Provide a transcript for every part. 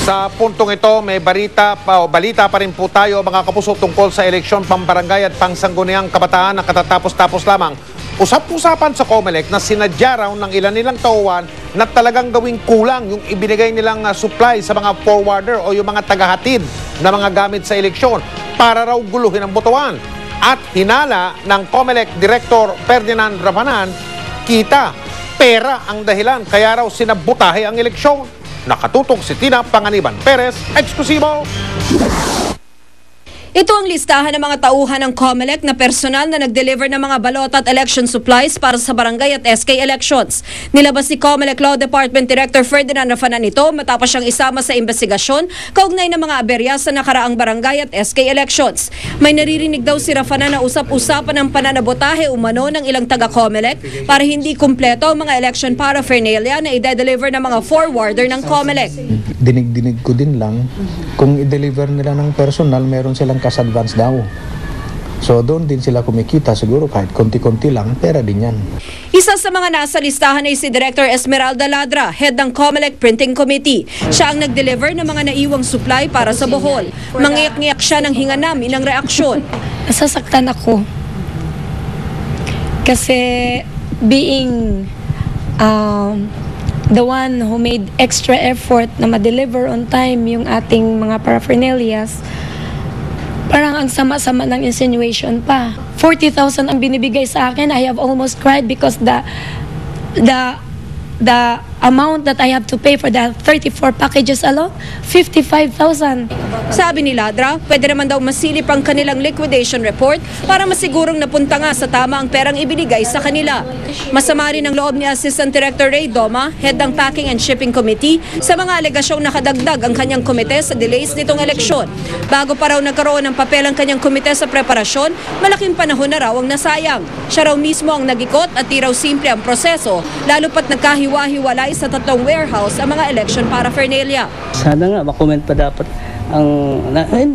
Sa puntong ito, may balita pa rin po tayo mga kapuso tungkol sa eleksyon pambarangay at pangsangguniang kabataan na katatapos-tapos lamang. Usap-usapan sa COMELEC na sinadya raw ng ilan nilang tauhan na talagang gawing kulang yung ibinigay nilang supply sa mga forwarder o yung mga tagahatid na mga gamit sa eleksyon para raw guluhin ang botohan. At hinala ng COMELEC Director Ferdinand Rafanan, pera ang dahilan kaya raw sinabutahe ang eleksyon. Nakatutok si Tina Panganiban Perez, eksklusibo. Ito ang listahan ng mga tauhan ng COMELEC na personal na nag-deliver ng mga balot at election supplies para sa barangay at SK elections. Nilabas ni COMELEC Law Department Director Ferdinand Rafanan ito matapos siyang isama sa investigasyon kaugnay ng mga aberya sa nakaraang barangay at SK elections. May naririnig daw si Rafanan na usap-usapan ng pananabotahe umano ng ilang taga-COMELEC para hindi kumpleto ang mga election paraphernalia na i-deliver ng mga forwarder ng COMELEC. Dinig-dinig ko din lang, kung i-deliver nila ng personal, meron silang cash advance daw. So doon din sila kumikita, siguro kahit konti-konti lang, pera din yan. Isa sa mga nasa listahan ay si Director Esmeralda Ladra, head ng COMELEC Printing Committee. Siya ang nag-deliver ng mga naiwang supply para sa Bohol. Mangiyak-ngiyak siya ng hinga namin ng reaksyon. Nasasaktan ako. Kasi being the one who made extra effort na ma-deliver on time yung ating mga paraphernalias, parang ang sama-sama ng insinuation pa. 40,000 ang binibigay sa akin. I have almost cried because the amount that I have to pay for the 34 packages alone, 55,000. Sabi ni Ladra, pwede naman daw masilip ang kanilang liquidation report para masigurong napunta nga sa tama ang perang ibinigay sa kanila. Masama rin ang loob ni Assistant Director Ray Doma, head ng Packing and Shipping Committee, sa mga alegasyong nakadagdag ang kanyang komite sa delays nitong eleksyon. Bago pa raw nagkaroon ng papel ang kanyang komite sa preparasyon, malaking panahon na raw ang nasayang. Siya raw mismo ang nagikot at di raw simple ang proseso, lalo pat nagkahiwa-hiwalay sa tatlong warehouse ang mga election paraphernalia. Sana nga makomment pa dapat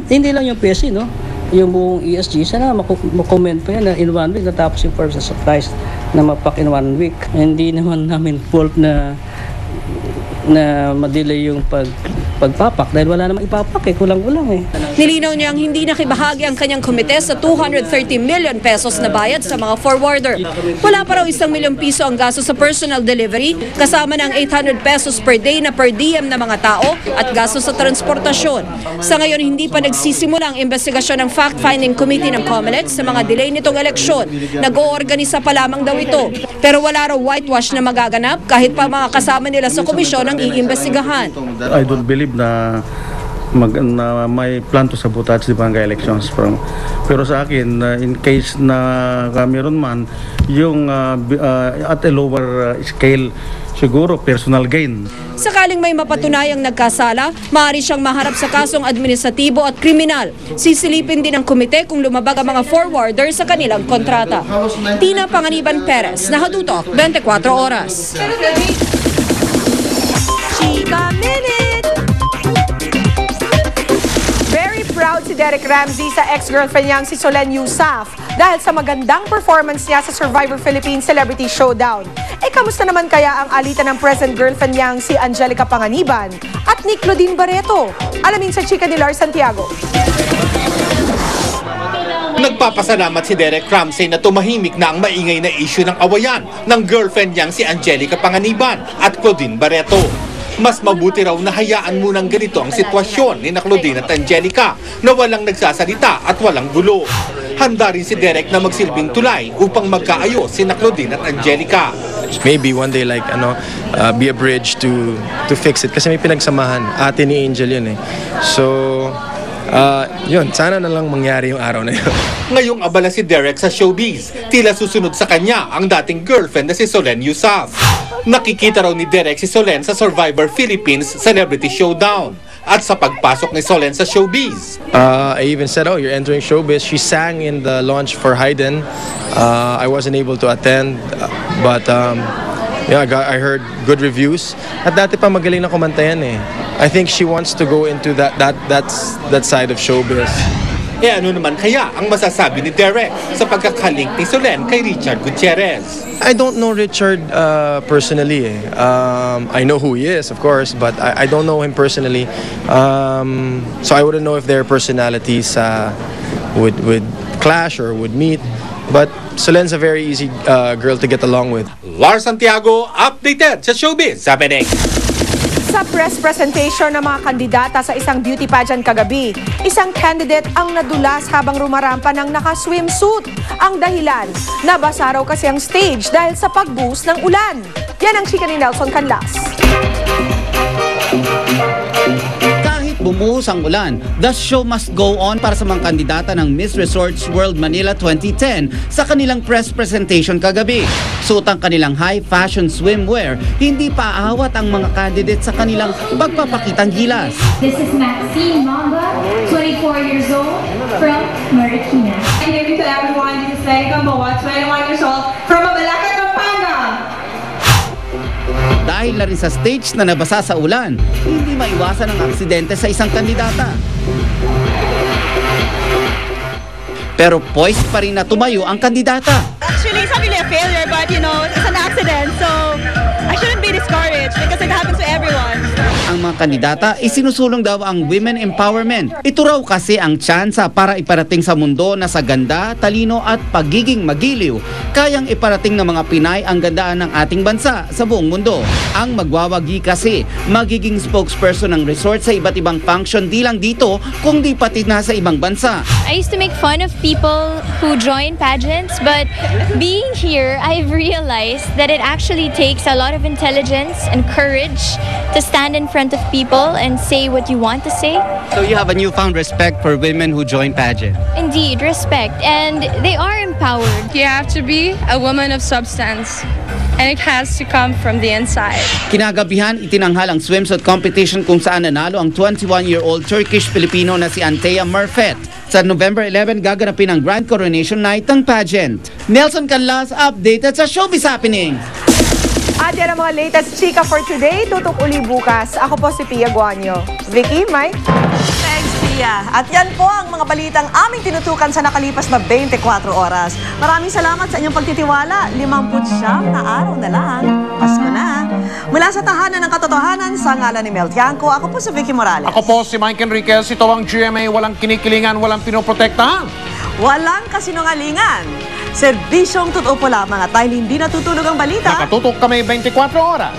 hindi lang yung PSC, no? Yung buong ESG, sana makomment pa yan na in 1 week natapos yung first supplies na mapak in 1 week. Hindi naman namin fault na madelay yung pagpapak dahil wala namang ipapak kulang-kulang Nilinaw niyang hindi nakibahagi ang kanyang komite sa 230 million pesos na bayad sa mga forwarder. Wala pa raw 1 milyong piso ang gasto sa personal delivery, kasama ng 800 pesos per day na per diem na mga tao at gasto sa transportasyon. Sa ngayon, hindi pa nagsisimula ang investigasyon ng fact-finding committee ng COMELEC sa mga delay nitong eleksyon. Nag-oorganisa pa lamang daw ito. Pero wala raw whitewash na magaganap kahit pa mga kasama nila sa komisyon ang iimbestigahan. I don't believe na may plan to sabotage di barangay elections. Pero sa akin, in case na meron man, yung at a lower scale, siguro personal gain. Sakaling may mapatunayang nagkasala, maaari siyang maharap sa kasong administratibo at kriminal. Sisilipin din ng komite kung lumabag ang mga forwarder sa kanilang kontrata. Tina Panganiban Perez, Nakatutok, 24 Oras. Chika Minute! Very proud si Derek Ramsey sa ex-girlfriend niyang si Solen Yusaf dahil sa magandang performance niya sa Survivor Philippines Celebrity Showdown. Kamusta naman kaya ang alitan ng present girlfriend niyang si Angelica Panganiban at ni Claudine Barreto? Alamin sa chika ni Lars Santiago. Nagpapasalamat si Derek Ramsey na tumahimik na ang maingay na issue ng awayan ng girlfriend niyang si Angelica Panganiban at Claudine Barreto. Mas mabuti raw na hayaan munang ganito ang sitwasyon ni Claudine at Angelica na walang nagsasalita at walang gulo. Handa rin si Derek na magsilbing tulay upang magkaayos si Claudine at Angelica. Maybe one day be a bridge to fix it kasi may pinagsamahan. Ate ni Angel yun So yun, sana na lang mangyari yung araw na yun. Ngayong abala si Derek sa showbiz, tila susunod sa kanya ang dating girlfriend na si Solen Yusaf. Nakikita raw ni Derek si Solen sa Survivor Philippines Celebrity Showdown at sa pagpasok ni Solen sa showbiz. I even said, you're entering showbiz. She sang in the launch for Hayden. I wasn't able to attend, but I heard good reviews. At dati pa magaling na kumanta yan I think she wants to go into that side of showbiz. Ano naman kaya ang masasabi ni Derek sa pagkakalink ni Solen kay Richard Gutierrez? I don't know Richard personally. I know who he is, of course, but I don't know him personally. So I wouldn't know if their personalities would clash or would meet. But Solen's a very easy girl to get along with. Lars Santiago, updated sa Showbiz sa PNX. Sa press presentation ng mga kandidata sa isang beauty pageant kagabi, isang candidate ang nadulas habang rumarampa ng naka-swimsuit. Ang dahilan, nabasa raw kasi ang stage dahil sa pagbuhos ng ulan. Yan ang chika ni Nelson Canlas. Kahit bumuhos ang ulan, the show must go on para sa mga kandidata ng Miss Resorts World Manila 2010 sa kanilang press presentation kagabi. Suot ang kanilang high fashion swimwear, hindi pa aawat ang mga candidate sa kanilang pagpapakitang gilas. This is Maxine Mamba, 24 years old, from Marikina. Good evening to everyone. This is Lenny Gamboa, 21 years old, from Mabalacat, Pampanga. Dahil na rin sa stage na nabasa sa ulan, hindi maiwasan ang aksidente sa isang kandidata. Pero poised pa rin na tumayo ang kandidata. Actually, it's not really a failure, but you know, it's an accident. So, I shouldn't be discouraged because it happens to everyone. Ang mga kandidata, isinusulong daw ang women empowerment. Ito raw kasi ang tsansa para iparating sa mundo na sa ganda, talino at pagiging magiliw, kayang iparating ng mga Pinay ang gandaan ng ating bansa sa buong mundo. Ang magwawagi kasi, magiging spokesperson ng resort sa iba't ibang function di lang dito, kundi pati na sa ibang bansa. I used to make fun of people who join pageants, but being here, I've realized that it actually takes a lot of intelligence and courage to stand in front of people and say what you want to say. So you have a newfound respect for women who join pageant. Indeed, respect. And they are empowered. You have to be a woman of substance, and it has to come from the inside. Kinagabihan, itinanghal ang swimsuit competition kung saan nanalo ang 21-year-old Turkish-Filipino na si Antea Marfet. Sa November 11, gaganapin ang Grand Coronation Night ng pageant. Nelson Canlas, updated sa Showbiz Happening. At yan ang mga latest chika for today. Tutok uli bukas. Ako po si Pia Guanyo. Vicky, Mike? Thanks, Pia. At yan po ang mga balitang aming tinutukan sa nakalipas na 24 oras. Maraming salamat sa inyong pagtitiwala. 59 na araw na lang. Pasko na. Mula sa tahanan ng katotohanan, sa ngalan ni Mel Tiangco, ako po si Vicky Morales. Ako po si Mike Enriquez. Ito ang GMA. Walang kinikilingan, walang pinoprotektahan. Walang kasinungalingan. Serbisyong totoo po lamang at dahil hindi natutulog ang balita. Nakatutok kami 24 oras.